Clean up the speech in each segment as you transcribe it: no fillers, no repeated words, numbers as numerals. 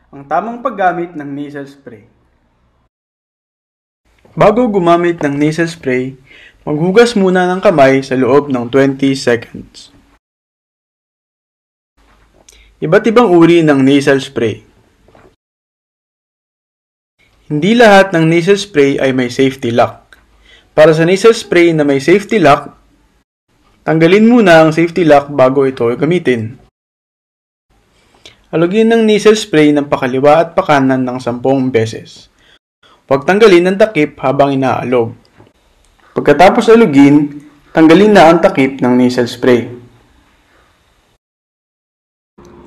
Ang tamang paggamit ng nasal spray. Bago gumamit ng nasal spray, maghugas muna ng kamay sa loob ng 20 seconds. Iba't ibang uri ng nasal spray. Hindi lahat ng nasal spray ay may safety lock. Para sa nasal spray na may safety lock, tanggalin muna ang safety lock bago ito gamitin. Alugin ng nasal spray ng pakaliwa at pakanan ng 10 beses. Huwag tanggalin ang takip habang inaalog. Pagkatapos alugin, tanggalin na ang takip ng nasal spray.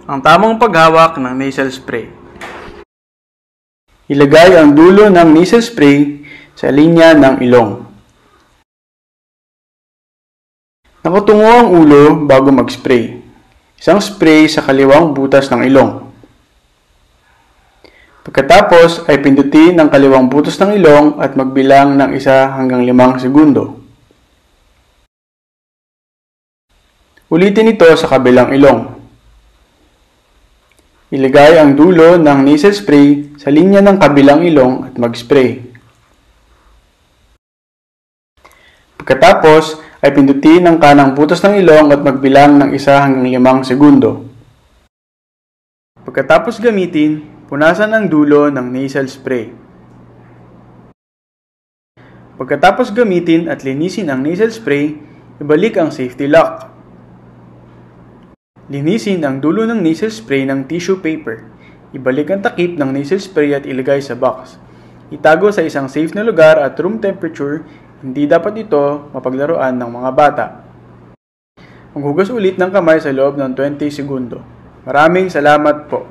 Ang tamang paghawak ng nasal spray. Ilagay ang dulo ng nasal spray sa linya ng ilong. Nakatungo ang ulo bago mag-spray. Isang spray sa kaliwang butas ng ilong. Pagkatapos ay pindutin ang kaliwang butas ng ilong at magbilang ng 1 hanggang 5 segundo. Ulitin ito sa kabilang ilong. Ilagay ang dulo ng nasal spray sa linya ng kabilang ilong at mag-spray. Pagkatapos ay pindutin ang kanang butas ng ilong at magbilang ng 1 hanggang 5 segundo. Pagkatapos gamitin, punasan ang dulo ng nasal spray. Pagkatapos gamitin at linisin ang nasal spray, ibalik ang safety lock. Linisin ang dulo ng nasal spray ng tissue paper. Ibalik ang takip ng nasal spray at ilagay sa box. Itago sa isang safe na lugar at room temperature. Hindi dapat ito mapaglaruan ng mga bata. Maghugas ulit ng kamay sa loob ng 20 segundo. Maraming salamat po.